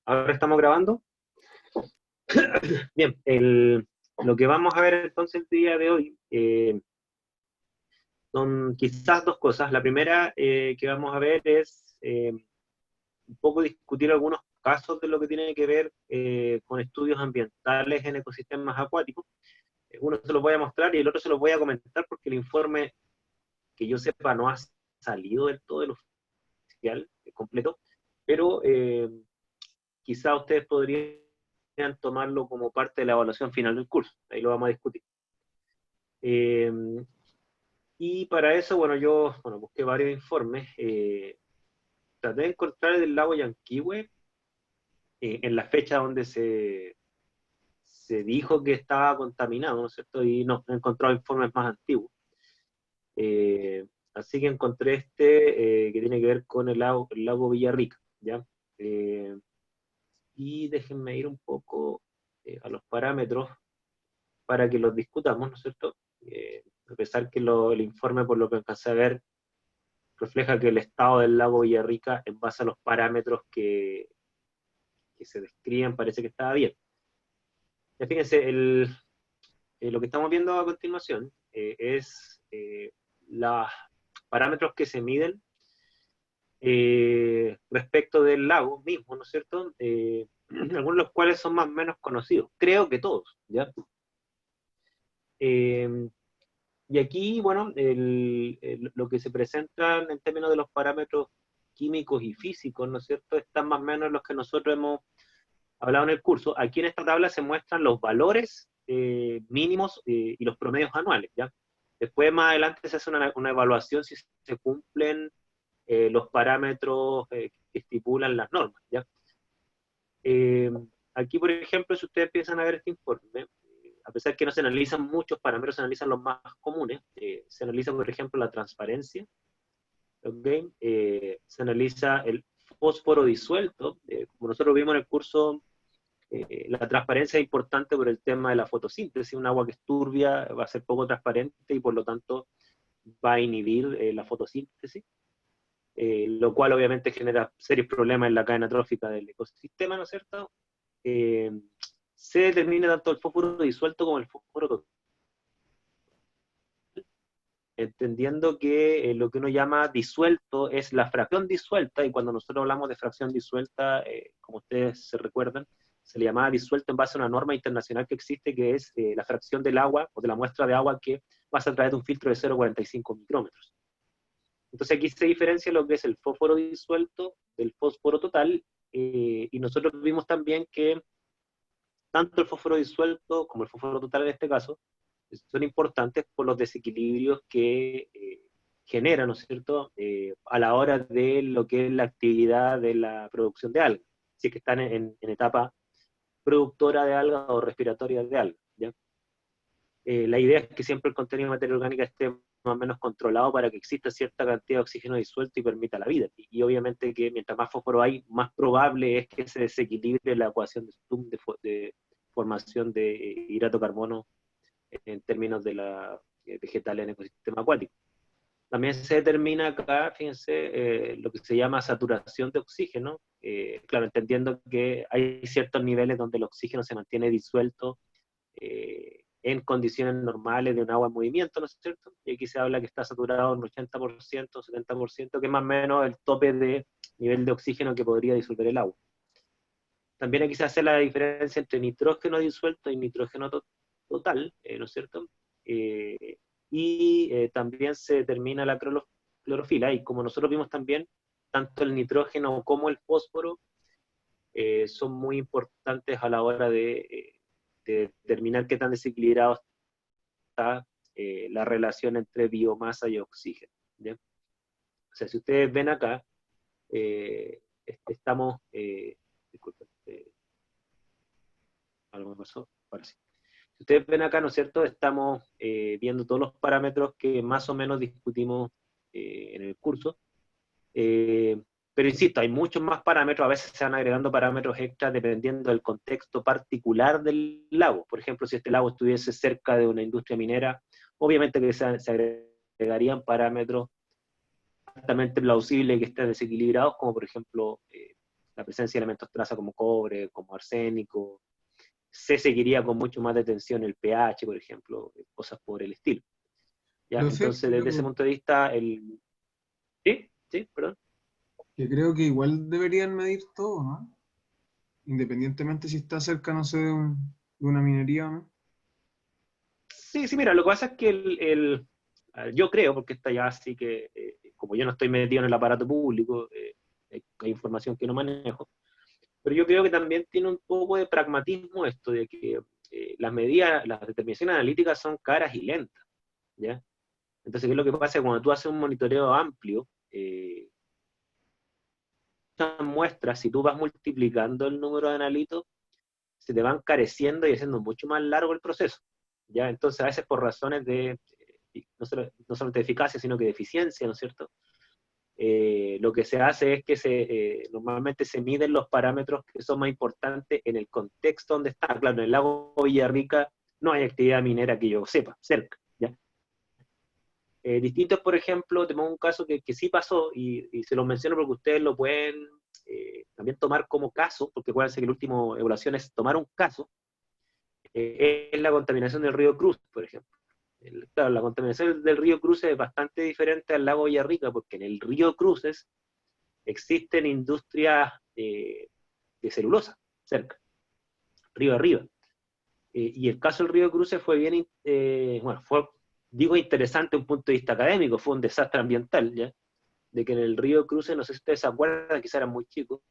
Ahora estamos grabando. Bien, lo que vamos a ver entonces el día de hoy son quizás dos cosas. La primera que vamos a ver es un poco discutir algunos casos de lo que tiene que ver con estudios ambientales en ecosistemas acuáticos. Uno se los voy a mostrar y el otro se los voy a comentar porque el informe, que yo sepa, no ha salido del todo del oficial completo, pero quizá ustedes podrían tomarlo como parte de la evaluación final del curso. Ahí lo vamos a discutir. Eh, y para eso, bueno, yo busqué varios informes. Traté de encontrar el lago Yanquihue en la fecha donde se dijo que estaba contaminado, ¿no es cierto? Y no, he encontrado informes más antiguos. Eh, Así que encontré este que tiene que ver con el lago Villarrica, ¿ya? Eh, y déjenme ir un poco a los parámetros para que los discutamos, ¿no es cierto? A pesar que el informe, por lo que alcancé a ver, refleja que el estado del lago Villarrica, en base a los parámetros que se describen, parece que estaba bien. Ya fíjense, lo que estamos viendo a continuación es los parámetros que se miden respecto del lago mismo, ¿no es cierto? Algunos de los cuales son más o menos conocidos, creo que todos, ¿ya? Y aquí, bueno, lo que se presenta en términos de los parámetros químicos y físicos, ¿no es cierto?, están más o menos los que nosotros hemos hablado en el curso. Aquí en esta tabla se muestran los valores mínimos y los promedios anuales, ¿ya? Después, más adelante, se hace una evaluación si se cumplen los parámetros que estipulan las normas, ¿ya? Eh, Aquí, por ejemplo, si ustedes empiezan a ver este informe, a pesar que no se analizan muchos parámetros, se analizan los más comunes. Se analiza, por ejemplo, la transparencia, ¿okay? Se analiza el fósforo disuelto. Como nosotros vimos en el curso, la transparencia es importante por el tema de la fotosíntesis. Un agua que es turbia va a ser poco transparente y por lo tanto va a inhibir la fotosíntesis, lo cual obviamente genera serios problemas en la cadena trófica del ecosistema, ¿no es cierto? Eh, Se determina tanto el fósforo disuelto como el fósforo total, entendiendo que lo que uno llama disuelto es la fracción disuelta, y cuando nosotros hablamos de fracción disuelta, como ustedes se recuerdan, se le llamaba disuelto en base a una norma internacional que existe, que es la fracción del agua, o de la muestra de agua que pasa a través de un filtro de 0,45 micrómetros. Entonces aquí se diferencia lo que es el fósforo disuelto del fósforo total, y nosotros vimos también que tanto el fósforo disuelto como el fósforo total en este caso son importantes por los desequilibrios que generan, ¿no es cierto?, a la hora de lo que es la actividad de la producción de algas, si es que están en etapa productora de algas o respiratoria de algas, ¿ya? La idea es que siempre el contenido de materia orgánica esté más o menos controlado para que exista cierta cantidad de oxígeno disuelto y permita la vida. Y obviamente que mientras más fósforo hay, más probable es que se desequilibre la ecuación de Sturm de formación de hidrato de carbono en términos de la vegetal en ecosistema acuático. También se determina acá, fíjense, lo que se llama saturación de oxígeno, claro, entendiendo que hay ciertos niveles donde el oxígeno se mantiene disuelto en condiciones normales de un agua en movimiento, ¿no es cierto? Y aquí se habla que está saturado en 80%, 70%, que es más o menos el tope de nivel de oxígeno que podría disolver el agua. También aquí se hace la diferencia entre nitrógeno disuelto y nitrógeno total, ¿no es cierto? También se determina la clorofila, y como nosotros vimos también, tanto el nitrógeno como el fósforo son muy importantes a la hora de determinar qué tan desequilibrado está la relación entre biomasa y oxígeno, ¿ya? O sea, si ustedes ven acá, estamos, disculpen, algo me pasó, ahora sí. Si ustedes ven acá, ¿no es cierto?, estamos viendo todos los parámetros que más o menos discutimos en el curso, pero insisto, hay muchos más parámetros, a veces se van agregando parámetros extras dependiendo del contexto particular del lago. Por ejemplo, si este lago estuviese cerca de una industria minera, obviamente que se agregarían parámetros altamente plausibles que estén desequilibrados, como por ejemplo la presencia de elementos traza como cobre, como arsénico. Se seguiría con mucho más detención el pH, por ejemplo, cosas por el estilo. ¿Ya? Profe, Entonces, desde ese punto de vista, el... Sí, sí, perdón. que creo que igual deberían medir todo, ¿no? Independientemente si está cerca, no sé, de una minería o no. Sí, sí, mira, lo que pasa es que yo creo, porque está ya así que, como yo no estoy metido en el aparato público, hay información que no manejo, pero yo creo que también tiene un poco de pragmatismo esto de que las medidas, las determinaciones analíticas son caras y lentas, ¿ya? Entonces, ¿qué es lo que pasa? Cuando tú haces un monitoreo amplio, estas muestras, si tú vas multiplicando el número de analitos, se te van careciendo y haciendo mucho más largo el proceso, ¿ya? Entonces, a veces por razones de, no solamente de eficacia, sino que de eficiencia, ¿no es cierto? Lo que se hace es que normalmente se miden los parámetros que son más importantes en el contexto donde está. Claro, en el lago Villarrica no hay actividad minera que yo sepa, cerca, ¿ya? Distintos, por ejemplo, tenemos un caso que sí pasó, y se los menciono porque ustedes lo pueden también tomar como caso, porque acuérdense que la última evaluación es tomar un caso, es la contaminación del río Cruz, por ejemplo. Claro, la contaminación del río Cruces es bastante diferente al lago Villarrica, porque en el río Cruces existen industrias de celulosa cerca, río arriba. Y el caso del río Cruces fue bien, bueno, fue, digo, interesante desde un punto de vista académico, fue un desastre ambiental, ¿ya? De que en el río Cruces, no sé si ustedes se acuerdan, quizás eran muy chicos,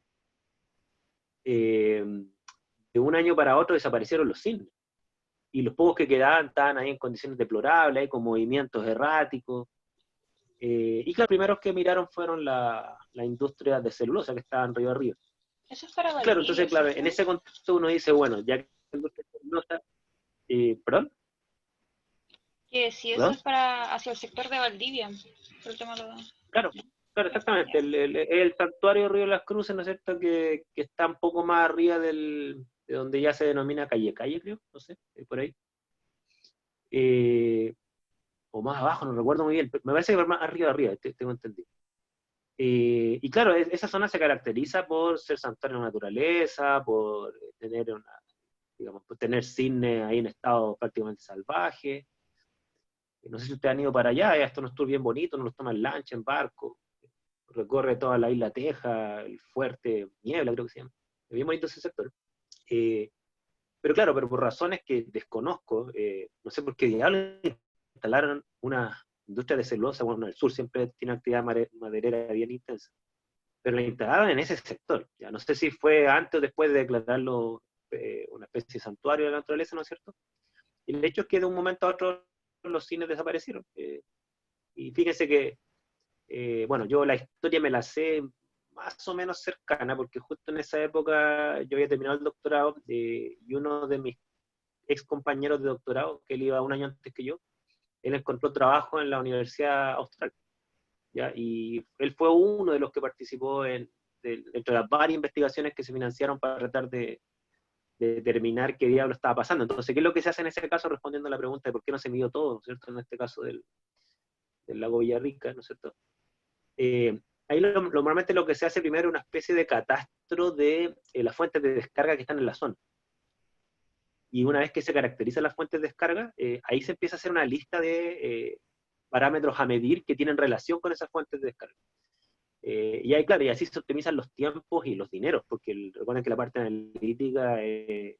eh, de un año para otro desaparecieron los cisnes. Y los pocos que quedaban estaban ahí en condiciones deplorables, ahí con movimientos erráticos. Y que los primeros que miraron fueron la industria de celulosa que estaba en río arriba. Eso es para Claro, Valdivia, entonces, claro, en ¿cierto? ese contexto uno dice, bueno, ya que la industria de celulosa, perdón, Que si eso perdón, es para hacia el sector de Valdivia, por el tema de claro, claro, exactamente, ya. el santuario Río de las Cruces, ¿no es cierto?, que está un poco más arriba de donde ya se denomina Calle Calle, creo, no sé, por ahí. Eh, o más abajo, no recuerdo muy bien, me parece que más arriba, tengo entendido. Y claro, esa zona se caracteriza por ser santuario de naturaleza, por tener digamos, por tener cisnes ahí en estado prácticamente salvaje. No sé si ustedes han ido para allá, esto no estuvo bien bonito, no los toman en lancha, en barco, recorre toda la isla Teja, el fuerte Niebla, creo que se llama. Es bien bonito ese sector. Eh, pero claro, pero por razones que desconozco, no sé por qué diablos instalaron una industria de celulosa, bueno, en el sur siempre tiene actividad maderera bien intensa, pero la instalaron en ese sector. Ya no sé si fue antes o después de declararlo una especie de santuario de la naturaleza, ¿no es cierto? Y el hecho es que de un momento a otro los cines desaparecieron. Y fíjense que, bueno, yo la historia me la sé más o menos cercana, porque justo en esa época yo había terminado el doctorado y uno de mis ex compañeros de doctorado, que él iba un año antes que yo, él encontró trabajo en la Universidad Austral, ¿ya? Y él fue uno de los que participó entre las varias investigaciones que se financiaron para tratar de determinar qué diablo estaba pasando. Entonces, ¿qué es lo que se hace en ese caso? Respondiendo a la pregunta de por qué no se midió todo, ¿no es cierto? En este caso del lago Villarrica, ¿no es cierto? Ahí normalmente lo que se hace primero es una especie de catastro de las fuentes de descarga que están en la zona. Y una vez que se caracterizan las fuentes de descarga, ahí se empieza a hacer una lista de parámetros a medir que tienen relación con esas fuentes de descarga. Y ahí, claro, y así se optimizan los tiempos y los dineros, porque recuerden que la parte analítica es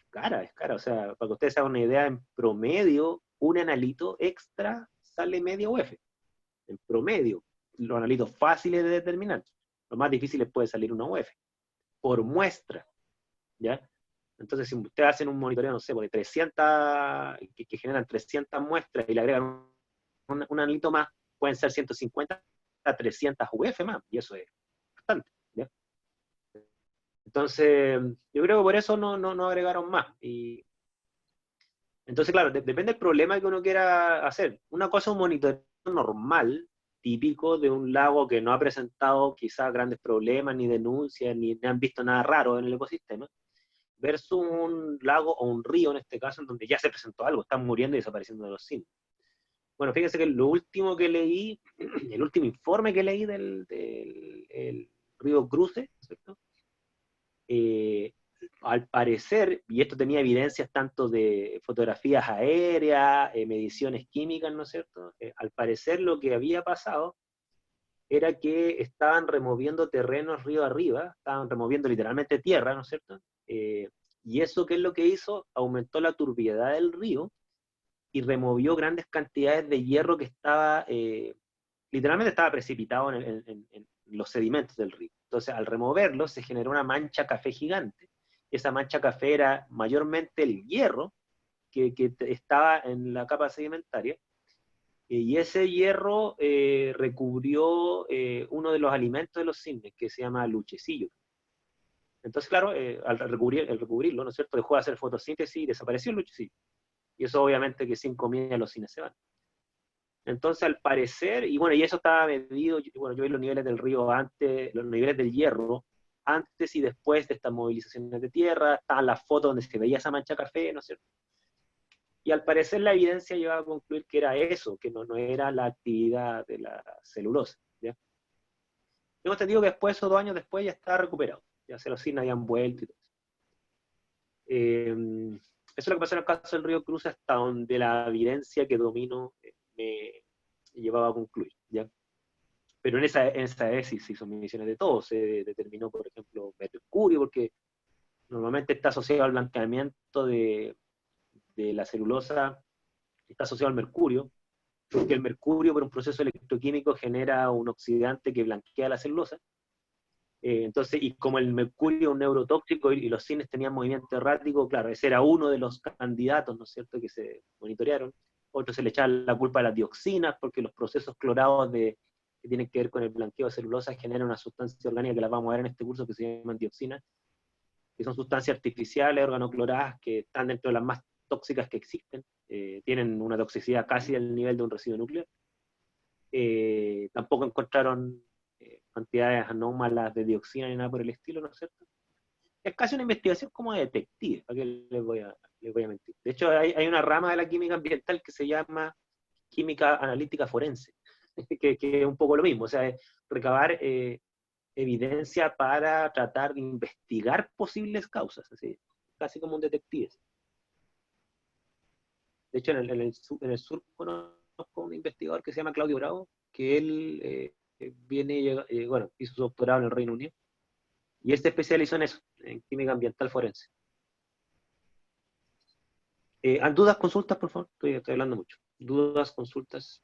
cara. O sea, para que ustedes se hagan una idea, en promedio, un analito extra sale media UF. En promedio, los analitos fáciles de determinar. Los más difíciles puede salir una UF. Por muestra, ¿ya? Entonces, si ustedes hacen un monitoreo, no sé, porque 300, que generan 300 muestras y le agregan un analito más, pueden ser 150 a 300 UF más, y eso es bastante, ¿ya? Entonces, yo creo que por eso no agregaron más. Y entonces, claro, depende del problema que uno quiera hacer. Una cosa es un monitoreo normal, típico de un lago que no ha presentado quizás grandes problemas, ni denuncias, ni han visto nada raro en el ecosistema, versus un lago o un río en este caso, en donde ya se presentó algo, están muriendo y desapareciendo de los cines. Bueno, fíjense que lo último que leí, el último informe que leí río Cruce, ¿cierto? Al parecer, y esto tenía evidencias tanto de fotografías aéreas, mediciones químicas, ¿no es cierto? Al parecer lo que había pasado era que estaban removiendo terrenos río arriba, estaban removiendo literalmente tierra, ¿no es cierto? Y eso, ¿qué es lo que hizo? Aumentó la turbiedad del río y removió grandes cantidades de hierro que estaba, literalmente estaba precipitado en los sedimentos del río. Entonces, al removerlo, se generó una mancha café gigante. Esa mancha café era mayormente el hierro que estaba en la capa sedimentaria, y ese hierro recubrió uno de los alimentos de los cisnes, que se llama luchecillo. Entonces, claro, al recubrirlo, ¿no es cierto?, dejó de hacer fotosíntesis y desapareció el luchecillo. Y eso obviamente que sin comida los cisnes se van. Entonces, al parecer, y bueno, y eso estaba medido, bueno, yo vi los niveles del río antes, los niveles del hierro, antes y después de estas movilizaciones de tierra, estaban las fotos donde se veía esa mancha café, ¿no es cierto? Y al parecer la evidencia llevaba a concluir que era eso, que no era la actividad de la celulosa, ¿ya? Tengo entendido que después, esos 2 años después, ya estaba recuperado, ya se los cisnes habían vuelto y todo eso. Eso es lo que pasó en el caso del río Cruz, hasta donde la evidencia que domino me llevaba a concluir, ¿ya? Pero en esa vez sí se hizo mediciones de todo, se determinó, por ejemplo, mercurio, porque normalmente está asociado al blanqueamiento de la celulosa, está asociado al mercurio, porque el mercurio, por un proceso electroquímico, genera un oxidante que blanquea la celulosa. Entonces, y como el mercurio es un neurotóxico y los cisnes tenían movimiento errático, claro, ese era uno de los candidatos, ¿no es cierto?, que se monitorearon. Otro se le echaba la culpa a las dioxinas, porque los procesos clorados que tienen que ver con el blanqueo de celulosa generan una sustancia orgánica que las vamos a ver en este curso, que se llaman dioxinas, que son sustancias artificiales, organocloradas, que están dentro de las más tóxicas que existen, tienen una toxicidad casi al nivel de un residuo nuclear. Tampoco encontraron cantidades anómalas de dioxina ni nada por el estilo, ¿no es cierto? Es casi una investigación como de detective, ¿para qué les voy a mentir? De hecho, hay una rama de la química ambiental que se llama química analítica forense, que es un poco lo mismo, o sea, es recabar evidencia para tratar de investigar posibles causas, así, casi como un detective. De hecho, en el sur conozco a un investigador que se llama Claudio Bravo, que él bueno, hizo su doctorado en el Reino Unido, y él se especializó en eso, en química ambiental forense. ¿Dudas, consultas, por favor? Estoy hablando mucho. ¿Dudas, consultas?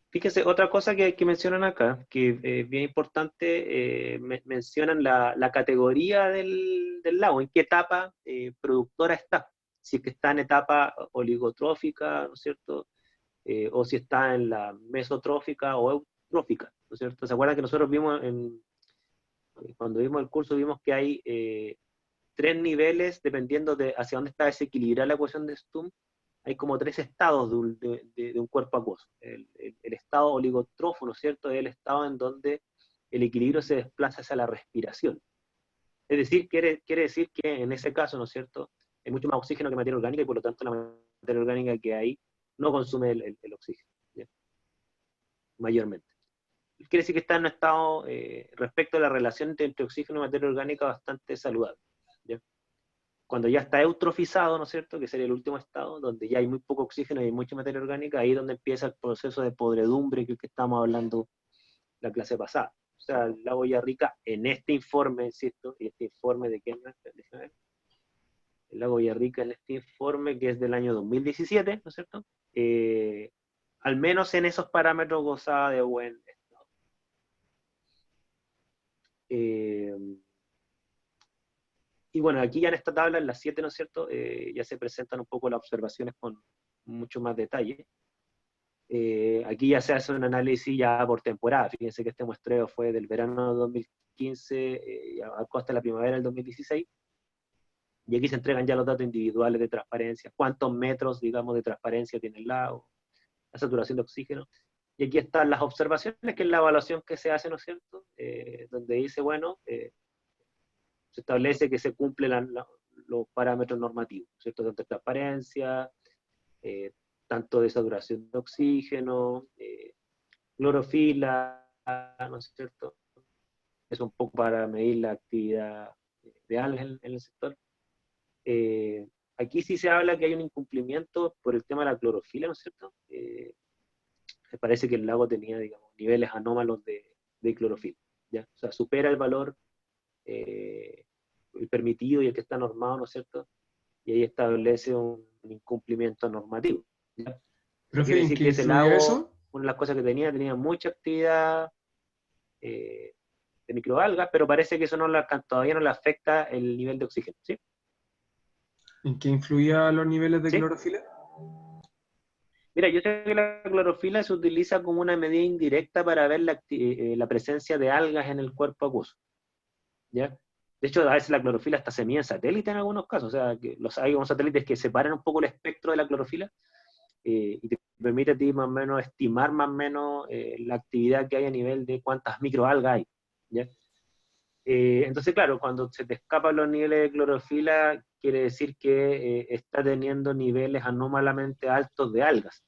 Fíjense, otra cosa que mencionan acá, que es bien importante, mencionan la categoría del lago, en qué etapa productora está. Si es que está en etapa oligotrófica, ¿no es cierto? O si está en la mesotrófica o eutrófica, ¿no es cierto? ¿Se acuerdan que nosotros vimos, cuando vimos el curso, vimos que hay 3 niveles, dependiendo de hacia dónde está desequilibrada la ecuación de Sturm? Hay como 3 estados de un cuerpo acuoso. El estado oligotrófo, ¿no es cierto?, es el estado en donde el equilibrio se desplaza hacia la respiración. Es decir, quiere decir que en ese caso, ¿no es cierto?, hay mucho más oxígeno que materia orgánica, y por lo tanto la materia orgánica que hay no consume el oxígeno, ¿ya? Mayormente. Quiere decir que está en un estado, respecto a la relación entre oxígeno y materia orgánica, bastante saludable, ¿ya? Cuando ya está eutrofizado, ¿no es cierto?, que sería el último estado, donde ya hay muy poco oxígeno y hay mucha materia orgánica, ahí es donde empieza el proceso de podredumbre que estábamos hablando la clase pasada. O sea, el lago Villarrica, en este informe, insisto, y este informe de quién, déjame ver, el lago Villarrica en este informe, que es del año 2017, ¿no es cierto?, al menos en esos parámetros gozaba de buen estado. Y bueno, aquí ya en esta tabla, en las 7, ¿no es cierto?, ya se presentan un poco las observaciones con mucho más detalle. Aquí ya se hace un análisis ya por temporada. Fíjense que este muestreo fue del verano de 2015 hasta la primavera del 2016. Y aquí se entregan ya los datos individuales de transparencia, cuántos metros, digamos, de transparencia tiene el lago, la saturación de oxígeno. Y aquí están las observaciones, que es la evaluación que se hace, ¿no es cierto?, donde dice, bueno, se establece que se cumplen los parámetros normativos, ¿cierto?, tanto de transparencia, tanto de saturación de oxígeno, clorofila, ¿no es cierto? Es un poco para medir la actividad de algas en el sector. Aquí sí se habla que hay un incumplimiento por el tema de la clorofila, ¿no es cierto? Me parece que el lago tenía, digamos, niveles anómalos de clorofila, ¿ya? O sea, supera el valor el permitido y el que está normado, ¿no es cierto? Y ahí establece un incumplimiento normativo, ¿ya? O sea, Profe, quiere ¿en decir qué que ese influía lago, eso? una de las cosas que tenía mucha actividad eh, de microalgas, pero parece que eso todavía no le afecta el nivel de oxígeno, ¿sí? ¿En qué influía los niveles de ¿Sí? clorofila? Mira, yo sé que la clorofila se utiliza como una medida indirecta para ver la presencia de algas en el cuerpo acuoso, ¿ya? De hecho, a veces la clorofila hasta se mide en satélite en algunos casos, o sea, que hay unos satélites que separan un poco el espectro de la clorofila y te permite a ti más o menos estimar más o menos la actividad que hay a nivel de cuántas microalgas hay, ¿ya? Entonces, claro, cuando se te escapan los niveles de clorofila, quiere decir que está teniendo niveles anómalamente altos de algas.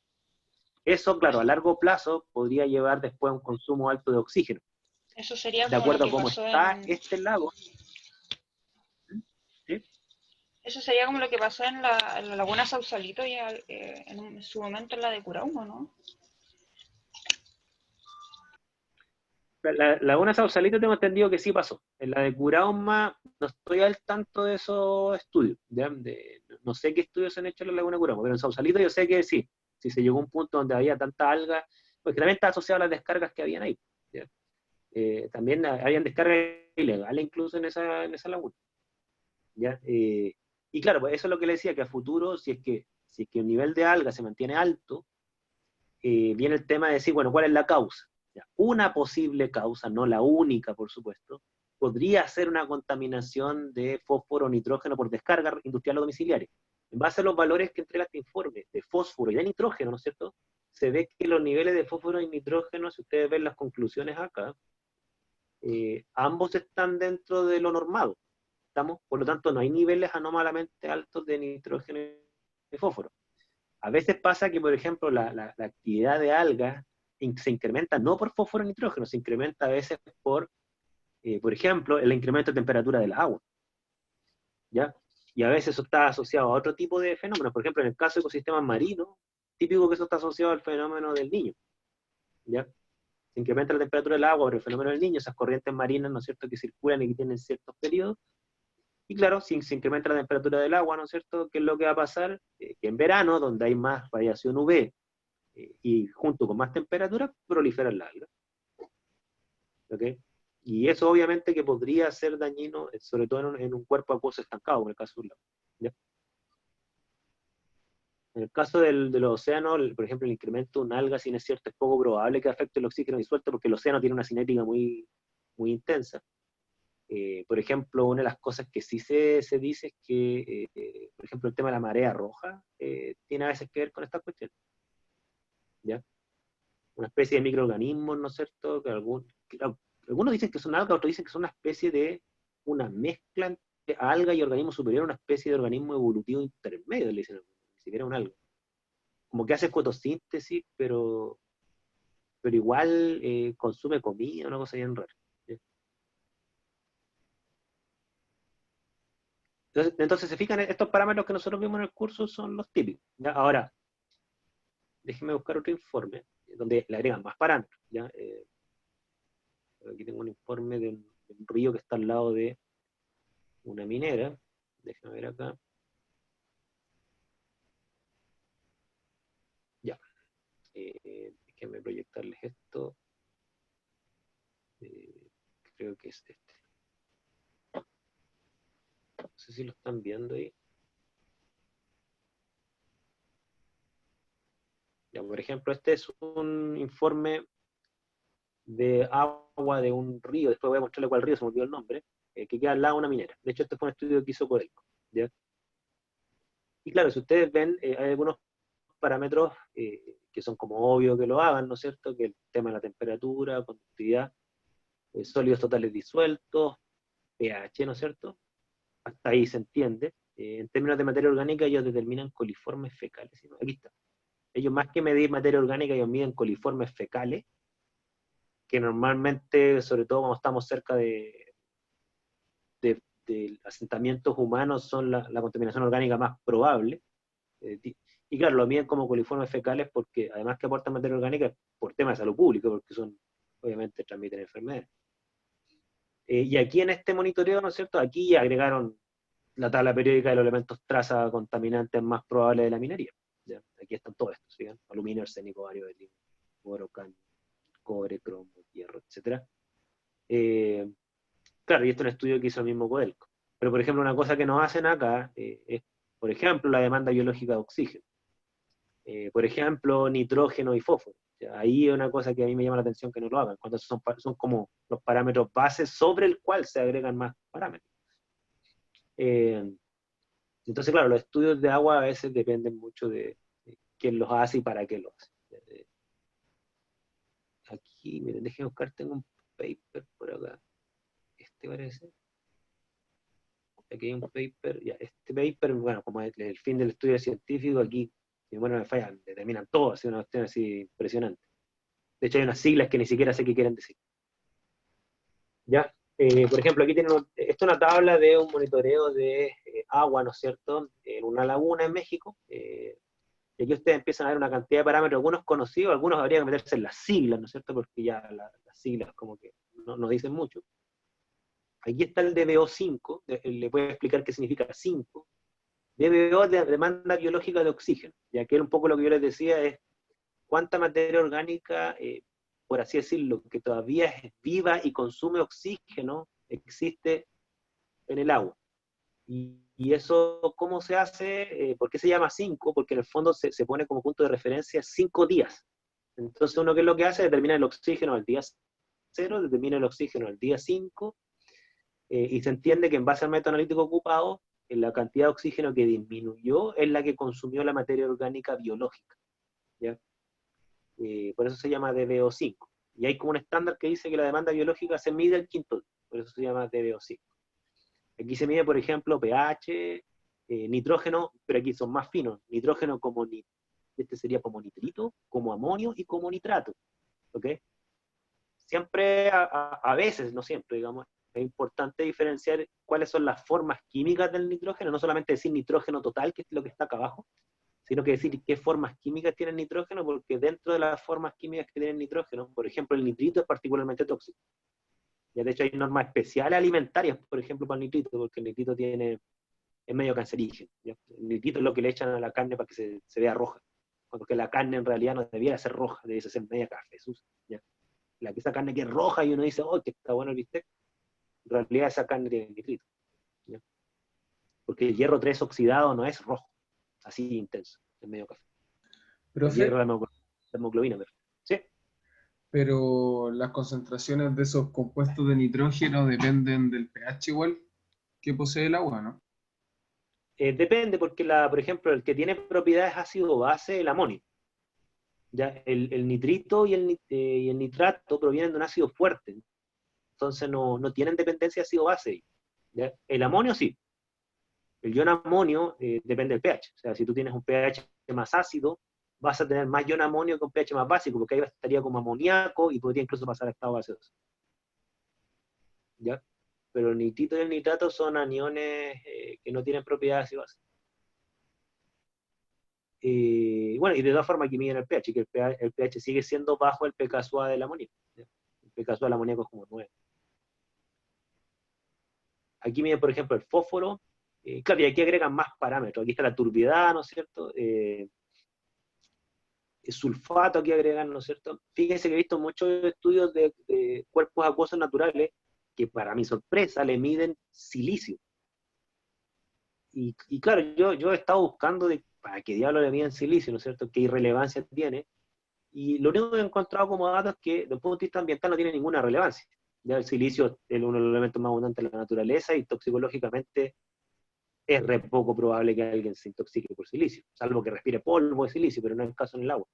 Eso, claro, a largo plazo podría llevar después a un consumo alto de oxígeno. Eso sería De como lo acuerdo a que cómo pasó está en... este lago, ¿sí? Eso sería como lo que pasó en la laguna Sausalito y en su momento en la de Curaumo, ¿no? La laguna Sausalito tengo entendido que sí pasó. En la de Curauma no estoy al tanto de esos estudios. ¿Ya? No sé qué estudios se han hecho en la laguna de Curauma, pero en Sausalito yo sé que sí. Si se llegó a un punto donde había tanta alga, porque también está asociado a las descargas que habían ahí. ¿Ya? También habían descargas ilegales incluso en esa laguna. ¿Ya? Y claro, pues eso es lo que le decía, que a futuro, si es que el nivel de alga se mantiene alto, viene el tema de decir, bueno, ¿cuál es la causa? Ya, una posible causa, no la única, por supuesto, podría ser una contaminación de fósforo o nitrógeno por descarga industrial o domiciliaria. En base a los valores que entrega este informe de fósforo y de nitrógeno, ¿no es cierto? Se ve que los niveles de fósforo y nitrógeno, si ustedes ven las conclusiones acá, ambos están dentro de lo normado. ¿Estamos? Por lo tanto, no hay niveles anómalamente altos de nitrógeno y de fósforo. A veces pasa que, por ejemplo, la actividad de algas se incrementa no por fósforo ni nitrógeno, se incrementa a veces por ejemplo, el incremento de temperatura del agua, ¿ya? Y a veces eso está asociado a otro tipo de fenómenos. Por ejemplo, en el caso de ecosistemas marinos, típico que eso está asociado al fenómeno del niño, ¿ya? Se incrementa la temperatura del agua por el fenómeno del niño, esas corrientes marinas, ¿no es cierto?, que circulan y que tienen ciertos periodos. Y claro, si se incrementa la temperatura del agua, ¿no es cierto?, ¿qué es lo que va a pasar? Que en verano, donde hay más radiación UV, y junto con más temperatura proliferan las algas. ¿Okay? Y eso obviamente que podría ser dañino, sobre todo en un cuerpo acuoso estancado, en el caso del lago. ¿Ya? En el caso de los océanos, por ejemplo, el incremento de un alga, si no es cierto, es poco probable que afecte el oxígeno disuelto porque el océano tiene una cinética muy, muy intensa. Por ejemplo, una de las cosas que sí se dice es que, por ejemplo, el tema de la marea roja tiene a veces que ver con esta cuestión. ¿Ya? Una especie de microorganismos, ¿no es cierto? Algunos dicen que son algas, otros dicen que son una especie de una mezcla entre alga y organismo superior, una especie de organismo evolutivo intermedio, le dicen algunos, ni siquiera un alga. Como que hace fotosíntesis, pero igual consume comida, una cosa bien rara. ¿Sí? Entonces, se fijan, estos parámetros que nosotros vimos en el curso son los típicos. ¿Ya? Ahora, déjenme buscar otro informe donde le agregan más parámetros. ¿Ya? Aquí tengo un informe de un río que está al lado de una minera. Déjame ver acá. Ya. Déjenme proyectarles esto. Eh, Creo que es este. No sé si lo están viendo ahí. Ya, por ejemplo, este es un informe de agua de un río. Después voy a mostrarle cuál río, se me olvidó el nombre. Que queda al lado de una minera. De hecho, este fue un estudio que hizo Codelco. ¿Ya? Y claro, si ustedes ven, hay algunos parámetros que son como obvio que lo hagan, ¿no es cierto? Que el tema de la temperatura, conductividad, sólidos totales disueltos, pH, ¿no es cierto? Hasta ahí se entiende. En términos de materia orgánica, ellos determinan coliformes fecales. ¿No? Aquí está. Ellos más que medir materia orgánica, ellos miden coliformes fecales. que normalmente, sobre todo cuando estamos cerca de asentamientos humanos, son la contaminación orgánica más probable. Y claro, lo miden como coliformes fecales porque además que aportan materia orgánica por temas de salud pública, porque obviamente transmiten enfermedades. Y aquí en este monitoreo, ¿no es cierto? Aquí agregaron la tabla periódica de los elementos traza contaminantes más probables de la minería. ¿Ya? Aquí están todos estos, ¿sí? Aluminio, arsénico, bario, helio, oro, cadmio, cobre, cromo, hierro, etc. Claro, y esto es un estudio que hizo el mismo Codelco. Pero, por ejemplo, una cosa que nos hacen acá es, por ejemplo, la demanda biológica de oxígeno. Por ejemplo, nitrógeno y fósforo. O sea, ahí es una cosa que a mí me llama la atención que no lo hagan, cuando son como los parámetros bases sobre el cual se agregan más parámetros. Entonces, claro, los estudios de agua a veces dependen mucho de quién los hace y para qué los hace. Aquí, miren, déjenme buscar, tengo un paper por acá. Este parece. Aquí hay un paper, ya, este paper, bueno, como es el fin del estudio científico, aquí, si bueno, me fallan, determinan todo, así una cuestión así impresionante. De hecho, hay unas siglas que ni siquiera sé qué quieren decir. ¿Ya? Por ejemplo, aquí tienen, esto es una tabla de un monitoreo de agua, ¿no es cierto?, en una laguna en México. Y aquí ustedes empiezan a ver una cantidad de parámetros, algunos conocidos, algunos habría que meterse en las siglas, ¿no es cierto?, porque ya las siglas como que no dicen mucho. Aquí está el DBO5, le voy a explicar qué significa 5. DBO es de demanda biológica de oxígeno, ya que era un poco lo que yo les decía, es cuánta materia orgánica, por así decirlo, que todavía es viva y consume oxígeno, existe en el agua. Y eso, ¿cómo se hace? ¿Por qué se llama 5? Porque en el fondo se pone como punto de referencia 5 días. Entonces uno, ¿qué es lo que hace? Determina el oxígeno al día 0, determina el oxígeno al día 5, y se entiende que en base al método analítico ocupado, la cantidad de oxígeno que disminuyó es la que consumió la materia orgánica biológica. ¿Ya? Por eso se llama DBO5. Y hay como un estándar que dice que la demanda biológica se mide al quinto día, por eso se llama DBO5. Aquí se mide, por ejemplo, pH, nitrógeno, pero aquí son más finos. Nitrógeno como este sería como nitrito, como amonio y como nitrato. ¿Ok? Siempre, a veces, no siempre, digamos, es importante diferenciar cuáles son las formas químicas del nitrógeno, no solamente decir nitrógeno total, que es lo que está acá abajo, sino que decir qué formas químicas tiene el nitrógeno, porque dentro de las formas químicas que tiene el nitrógeno, por ejemplo, el nitrito es particularmente tóxico. Ya de hecho hay normas especiales alimentarias, por ejemplo, para el nitrito, porque el nitrito es medio cancerígeno. ¿Ya? El nitrito es lo que le echan a la carne para que se vea roja, porque la carne en realidad no debiera ser roja, debiera ser media café, sucia. ¿Ya? Esa carne que es roja y uno dice, oh, que está bueno el bistec, en realidad esa carne tiene nitrito. ¿Ya? Porque el hierro 3 oxidado no es rojo, así intenso, es medio café. El Profe, hierro es la hemoglobina, ¿sí? pero las concentraciones de esos compuestos de nitrógeno dependen del pH igual que posee el agua, ¿no? Depende, porque por ejemplo, el que tiene propiedades ácido-base, el amonio. ¿Ya? El nitrito y el nitrato provienen de un ácido fuerte, entonces no tienen dependencia de ácido-base. ¿Ya? El amonio sí. El ion amonio depende del pH. O sea, si tú tienes un pH más ácido, vas a tener más ion amonio que un pH más básico, porque ahí estaría como amoníaco y podría incluso pasar a estado gaseoso. ¿Ya? Pero el nitrito y el nitrato son aniones que no tienen propiedades ácido-base. Bueno, y de todas formas aquí miden el pH, que el pH sigue siendo bajo el pKa del amoníaco. ¿Ya? El pKa del amoníaco es como 9. Aquí miden, por ejemplo, el fósforo. Claro, y aquí agregan más parámetros. Aquí está la turbiedad, ¿no es cierto? El sulfato aquí agregan, ¿no es cierto? Fíjense que he visto muchos estudios de cuerpos acuosos naturales que para mi sorpresa le miden silicio. Y claro, yo he estado buscando para qué diablo le miden silicio, ¿no es cierto? ¿Qué irrelevancia tiene? Y lo único que he encontrado como datos es que, desde el punto de vista ambiental, no tiene ninguna relevancia. Ya el silicio es uno de los elementos más abundantes de la naturaleza y toxicológicamente es re poco probable que alguien se intoxique por silicio, salvo que respire polvo de silicio, pero no es el caso en el agua.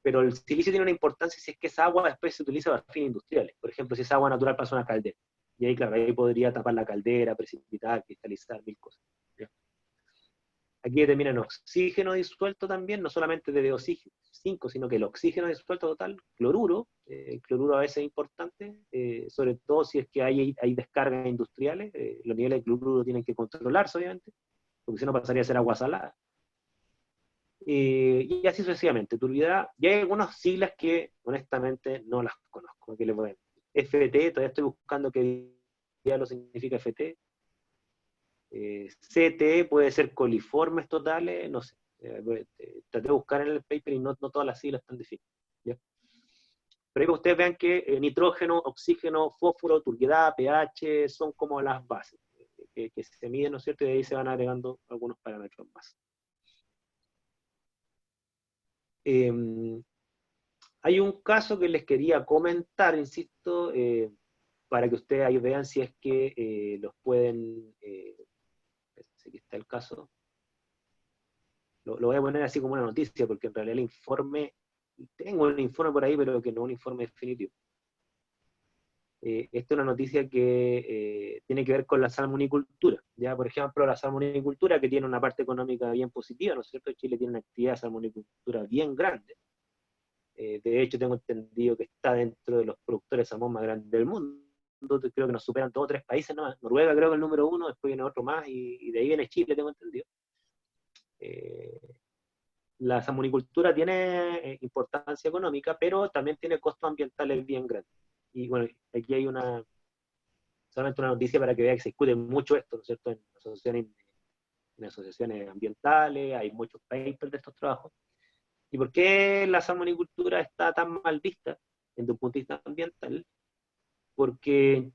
Pero el silicio tiene una importancia si es que esa agua después se utiliza para fines industriales. Por ejemplo, si esa agua natural pasa a una caldera. Y ahí, claro, ahí podría tapar la caldera, precipitar, cristalizar, mil cosas. ¿Ya? Aquí determinan oxígeno disuelto también, no solamente de VO5, sino que el oxígeno disuelto total, cloruro, el cloruro a veces es importante, sobre todo si es que hay descargas industriales, los niveles de cloruro tienen que controlarse, obviamente, porque si no pasaría a ser agua salada. Y así sucesivamente, turbidez. Y hay algunas siglas que honestamente no las conozco, que les voy a decir. FT, todavía estoy buscando qué diablo significa FT. CT puede ser coliformes totales, no sé. Traté de buscar en el paper y no todas las siglas están definidas. ¿Ya? Pero ahí que ustedes vean que nitrógeno, oxígeno, fósforo, turbiedad, pH son como las bases que se miden, ¿no es cierto? Y de ahí se van agregando algunos parámetros más. Hay un caso que les quería comentar, insisto, para que ustedes ahí vean si es que los pueden, aquí está el caso, lo voy a poner así como una noticia, porque en realidad el informe, tengo un informe por ahí, pero que no es un informe definitivo. Esta es una noticia que tiene que ver con la salmonicultura. Ya, por ejemplo, la salmonicultura, que tiene una parte económica bien positiva, ¿no es cierto? Chile tiene una actividad de salmonicultura bien grande. De hecho, tengo entendido que está dentro de los productores de salmón más grandes del mundo. Creo que nos superan todos 3 países, ¿no? Noruega creo que es el número 1, después viene otro más, y de ahí viene Chile, tengo entendido. La salmonicultura tiene importancia económica, pero también tiene costos ambientales bien grandes. Y bueno, aquí hay solamente una noticia para que vean que se discute mucho esto, ¿no es cierto? En asociaciones ambientales, hay muchos papers de estos trabajos. ¿Y por qué la salmonicultura está tan mal vista desde un punto de vista ambiental? Porque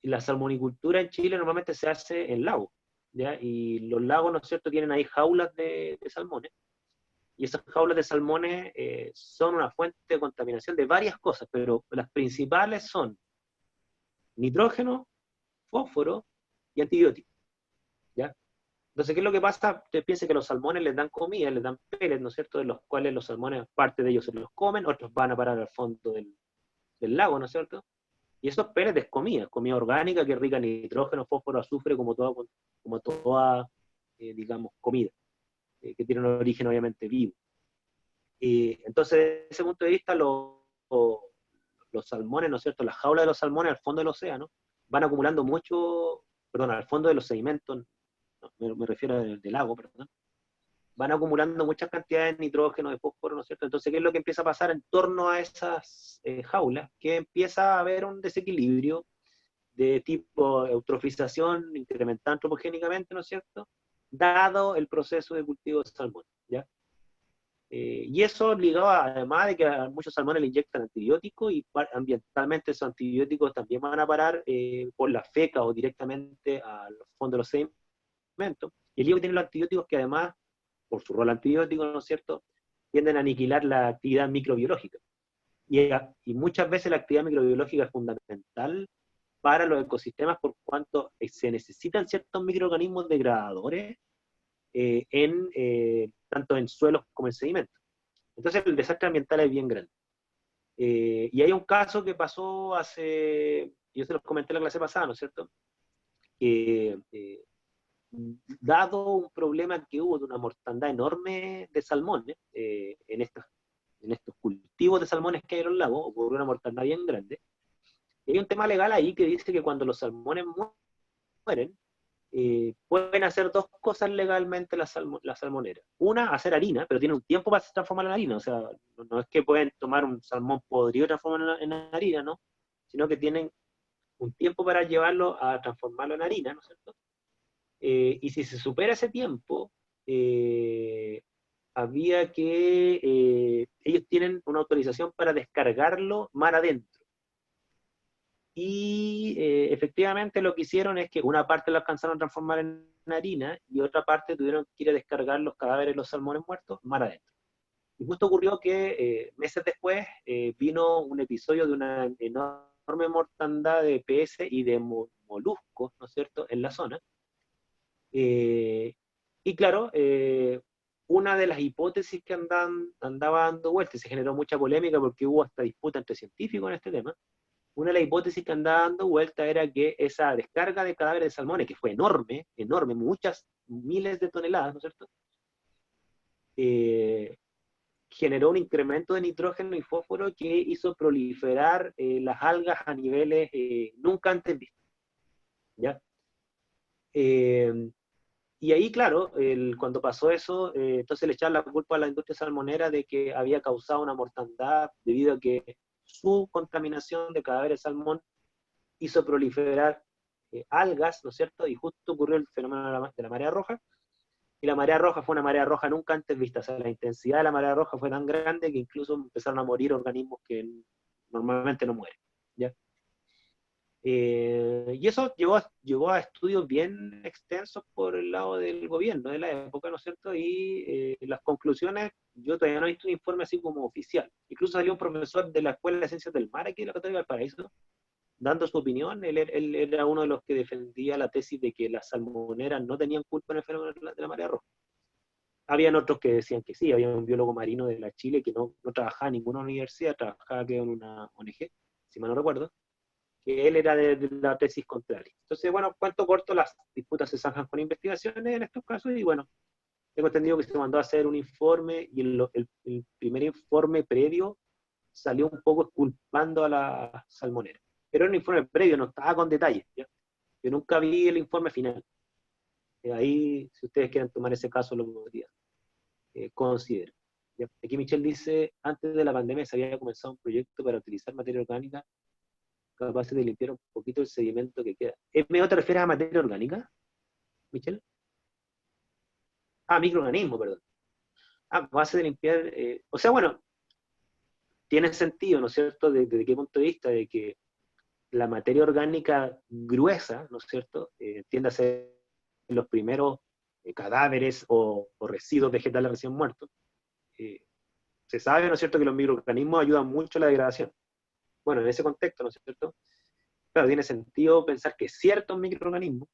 la salmonicultura en Chile normalmente se hace en lagos, ¿ya? Y los lagos, ¿no es cierto?, tienen ahí jaulas de salmones, y esas jaulas de salmones son una fuente de contaminación de varias cosas, pero las principales son nitrógeno, fósforo y antibióticos, ¿ya? Entonces, ¿qué es lo que pasa? Usted piensa que los salmones les dan comida, les dan pellets, ¿no es cierto?, de los cuales los salmones, parte de ellos se los comen, otros van a parar al fondo del lago, ¿no es cierto? Y esos pellets es comida orgánica que es rica en nitrógeno, fósforo, azufre, como toda digamos, comida, que tiene un origen obviamente vivo. Entonces, desde ese punto de vista, los salmones, ¿no es cierto?, las jaulas de los salmones al fondo del océano van acumulando mucho, perdón, al fondo de los sedimentos, no, me refiero del lago, perdón, van acumulando muchas cantidades de nitrógeno, de fósforo, ¿no es cierto? Entonces, ¿qué es lo que empieza a pasar en torno a esas jaulas? Que empieza a haber un desequilibrio de tipo eutrofización incrementada antropogénicamente, ¿no es cierto?, dado el proceso de cultivo de salmón, ¿ya? Y eso ligado además de que a muchos salmones le inyectan antibióticos, y ambientalmente esos antibióticos también van a parar por la feca o directamente a los fondos de los sedimentos. Y el lío que tienen los antibióticos, que además, por su rol antibiótico, ¿no es cierto?, tienden a aniquilar la actividad microbiológica. Y muchas veces la actividad microbiológica es fundamental para los ecosistemas, por cuanto se necesitan ciertos microorganismos degradadores tanto en suelos como en sedimentos. Entonces el desastre ambiental es bien grande. Y hay un caso que pasó yo se los comenté en la clase pasada, ¿no es cierto?, que dado un problema que hubo de una mortandad enorme de salmones en estos cultivos de salmones que hay en los lagos, ocurrió una mortandad bien grande. Y hay un tema legal ahí que dice que cuando los salmones mueren, pueden hacer 2 cosas legalmente las salmoneras. Una, hacer harina, pero tienen un tiempo para transformarla en harina. O sea, no es que pueden tomar un salmón podrido y transformarlo en harina, ¿no? Sino que tienen un tiempo para llevarlo a transformarlo en harina, ¿no es cierto? Y si se supera ese tiempo, había que, ellos tienen una autorización para descargarlo mar adentro. Y efectivamente lo que hicieron es que una parte lo alcanzaron a transformar en harina, y otra parte tuvieron que ir a descargar los cadáveres de los salmones muertos mar adentro. Y justo ocurrió que meses después vino un episodio de una enorme mortandad de peces y de moluscos, ¿no es cierto?, en la zona. Y claro, una de las hipótesis que andaba dando vueltas, y se generó mucha polémica porque hubo hasta disputa entre científicos en este tema, una de las hipótesis que andaba dando vuelta era que esa descarga de cadáveres de salmones, que fue enorme, enorme, muchas miles de toneladas, ¿no es cierto?, generó un incremento de nitrógeno y fósforo que hizo proliferar las algas a niveles nunca antes vistos, ¿ya? Y ahí, claro, cuando pasó eso, entonces le echaron la culpa a la industria salmonera de que había causado una mortandad debido a que su contaminación de cadáveres de salmón hizo proliferar algas, ¿no es cierto? Y justo ocurrió el fenómeno de la marea roja, y la marea roja fue una marea roja nunca antes vista. O sea, la intensidad de la marea roja fue tan grande que incluso empezaron a morir organismos que normalmente no mueren, ¿ya? Y eso llevó a estudios bien extensos por el lado del gobierno de la época, ¿no es cierto? Y las conclusiones, yo todavía no he visto un informe así como oficial. Incluso salió un profesor de la Escuela de Ciencias del Mar aquí de la Católica del Paraíso, dando su opinión. Él era uno de los que defendía la tesis de que las salmoneras no tenían culpa en el fenómeno de la marea roja. Habían otros que decían que sí. Había un biólogo marino de la Chile que no trabajaba en ninguna universidad, trabajaba que en una ONG, si mal no recuerdo, que él era de la tesis contraria. Entonces, bueno, cuento corto, las disputas se zanjan con investigaciones en estos casos, y bueno, tengo entendido que se mandó a hacer un informe, y el primer informe previo salió un poco culpando a la salmonera. Pero era un informe previo, no estaba con detalles, ¿ya? Yo nunca vi el informe final. Ahí, si ustedes quieren tomar ese caso, lo podría considerar. ¿Ya? Aquí Michelle dice, antes de la pandemia se había comenzado un proyecto para utilizar materia orgánica capaces de limpiar un poquito el sedimento que queda. ¿MO te refieres a materia orgánica, Michelle? Ah, microorganismo, perdón. Ah, capaz de limpiar, o sea, bueno, tiene sentido, ¿no es cierto?, desde qué punto de vista, de que la materia orgánica gruesa, ¿no es cierto?, tiende a ser los primeros cadáveres o residuos vegetales recién muertos. Se sabe, ¿no es cierto?, que los microorganismos ayudan mucho a la degradación. Bueno, en ese contexto, ¿no es cierto?, claro, tiene sentido pensar que ciertos microorganismos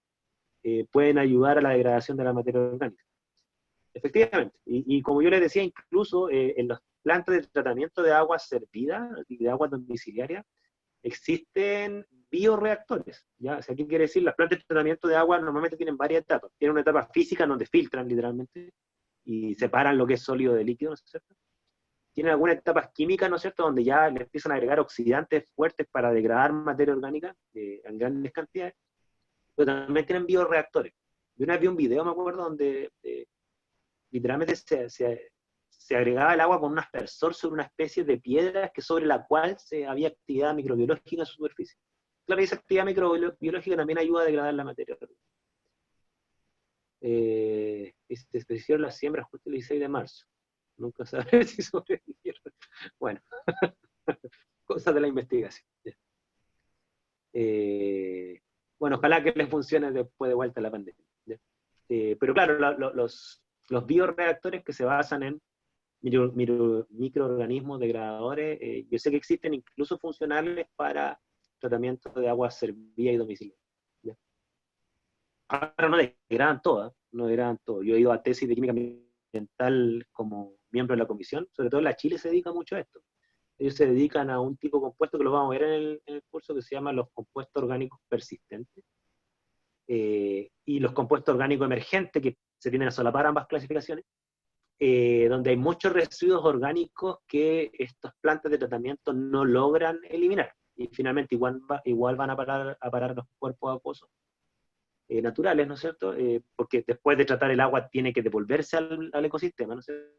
pueden ayudar a la degradación de la materia orgánica. Efectivamente. Y como yo les decía, incluso en las plantas de tratamiento de aguas servidas y de aguas domiciliarias, existen bioreactores, ¿ya? O sea, ¿qué quiere decir? Las plantas de tratamiento de agua normalmente tienen varias etapas. Tienen una etapa física donde filtran literalmente y separan lo que es sólido de líquido, ¿no es cierto? Tienen algunas etapas químicas, ¿no es cierto?, donde ya le empiezan a agregar oxidantes fuertes para degradar materia orgánica en grandes cantidades, pero también tienen bioreactores. Yo una vez vi un video, me acuerdo, donde literalmente se agregaba el agua con un aspersor sobre una especie de piedra sobre la cual había actividad microbiológica en su superficie. Claro, y esa actividad microbiológica también ayuda a degradar la materia orgánica. Se hicieron las siembras justo el 16 de marzo. Nunca sabré si sobrevivieron. Bueno, cosas de la investigación. Bueno, ojalá que les funcione después de vuelta la pandemia. Pero claro, los bioreactores que se basan en microorganismos degradadores, yo sé que existen incluso funcionales para tratamiento de aguas servidas y domiciliarias. Ahora no degradan todas, no degradan todo. Yo he ido a tesis de química ambiental como miembro de la comisión, sobre todo la Chile se dedica mucho a esto. Ellos se dedican a un tipo de compuesto que lo vamos a ver en el curso, que se llama los compuestos orgánicos persistentes, y los compuestos orgánicos emergentes, que se tienden a solapar ambas clasificaciones, donde hay muchos residuos orgánicos que estas plantas de tratamiento no logran eliminar, y finalmente igual van a parar los cuerpos acuosos naturales, ¿no es cierto? Porque después de tratar el agua tiene que devolverse al ecosistema, ¿no es cierto?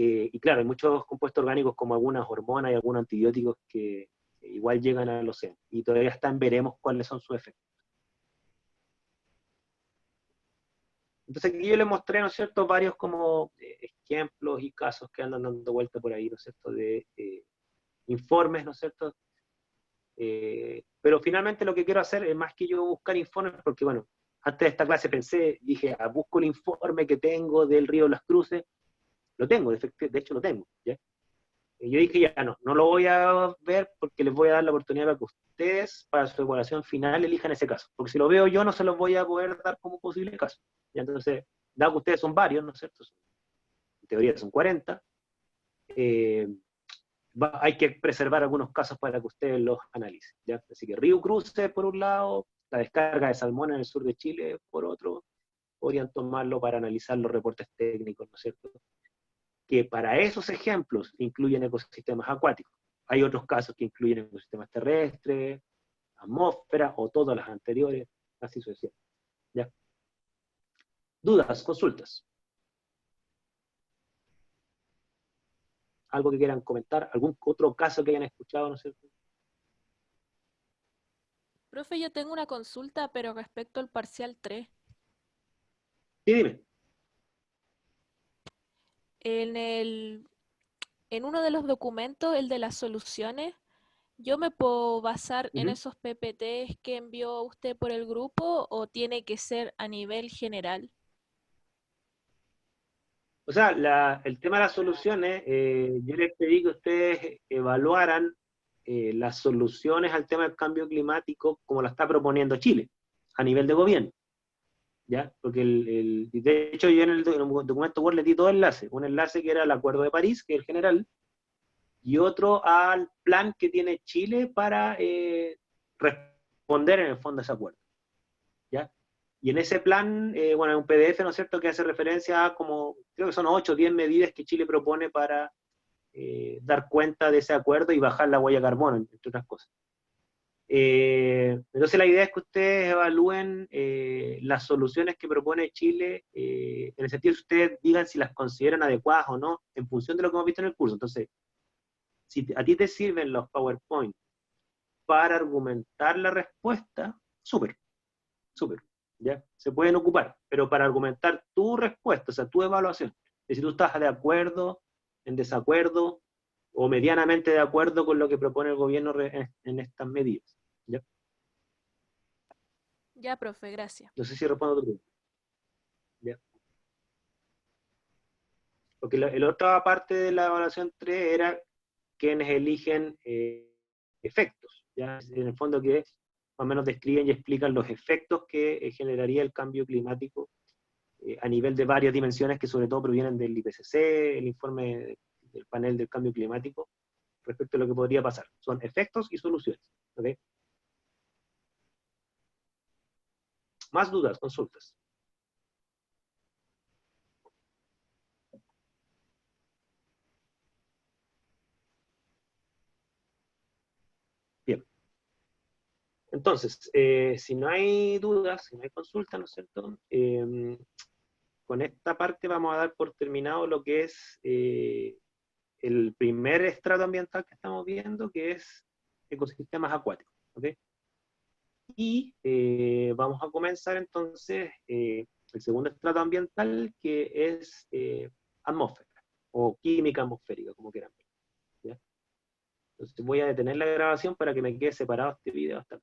Y claro, hay muchos compuestos orgánicos como algunas hormonas y algunos antibióticos que igual llegan al océano, y todavía veremos cuáles son sus efectos. Entonces aquí yo les mostré, ¿no es cierto?, varios como ejemplos y casos que andan dando vuelta por ahí, ¿no es cierto?, de informes, ¿no es cierto? Pero finalmente lo que quiero hacer es más que yo buscar informes, porque bueno, antes de esta clase dije, busco el informe que tengo del río Las Cruces, lo tengo, de hecho lo tengo, ¿ya? Y yo dije, ya no lo voy a ver porque les voy a dar la oportunidad para que ustedes, para su evaluación final, elijan ese caso. Porque si lo veo yo, no se los voy a poder dar como posible caso. Y entonces, dado que ustedes son varios, ¿no es cierto? En teoría son 40, hay que preservar algunos casos para que ustedes los analicen, ¿ya? Así que Río Cruces, por un lado, la descarga de salmón en el sur de Chile, por otro, podrían tomarlo para analizar los reportes técnicos, ¿no es cierto? Que para esos ejemplos incluyen ecosistemas acuáticos. Hay otros casos que incluyen ecosistemas terrestres, atmósfera o todas las anteriores, así sucesivamente. ¿Ya? ¿Dudas, consultas? ¿Algo que quieran comentar? ¿Algún otro caso que hayan escuchado, no es cierto? Profe, yo tengo una consulta, pero respecto al parcial 3. Sí, dime. En en uno de los documentos, el de las soluciones, ¿yo me puedo basar en esos PPTs que envió usted por el grupo o tiene que ser a nivel general? O sea, el tema de las soluciones, yo les pedí que ustedes evaluaran las soluciones al tema del cambio climático como la está proponiendo Chile, a nivel de gobierno. ¿Ya? Porque de hecho yo en el documento Word le di dos enlaces, un enlace que era el Acuerdo de París, que es el general, y otro al plan que tiene Chile para responder en el fondo a ese acuerdo. ¿Ya? Y en ese plan, bueno, es un PDF, ¿no es cierto?, que hace referencia a como, creo que son 8 o 10 medidas que Chile propone para dar cuenta de ese acuerdo y bajar la huella de carbono, entre otras cosas. Entonces la idea es que ustedes evalúen las soluciones que propone Chile, en el sentido que ustedes digan si las consideran adecuadas o no, en función de lo que hemos visto en el curso. Entonces, si a ti te sirven los PowerPoint para argumentar la respuesta, súper, súper, ¿ya? Se pueden ocupar, pero para argumentar tu respuesta, o sea, tu evaluación, de si tú estás de acuerdo, en desacuerdo, o medianamente de acuerdo con lo que propone el gobierno en estas medidas, ¿ya? Ya, profe, gracias. No sé si respondo a tu pregunta. ¿Ya? Porque la otra parte de la evaluación 3 era quienes eligen efectos, ¿ya? En el fondo que más o menos describen y explican los efectos que generaría el cambio climático a nivel de varias dimensiones que sobre todo provienen del IPCC, el informe del panel del cambio climático, respecto a lo que podría pasar. Son efectos y soluciones. ¿Okay? Más dudas, consultas. Bien. Entonces, si no hay dudas, si no hay consultas, ¿no es cierto? Con esta parte vamos a dar por terminado lo que es el primer estrato ambiental que estamos viendo, que es ecosistemas acuáticos. ¿Okay? Y vamos a comenzar entonces el segundo estrato ambiental, que es atmósfera, o química atmosférica, como quieran ver. ¿Ya? Entonces voy a detener la grabación para que me quede separado este video hasta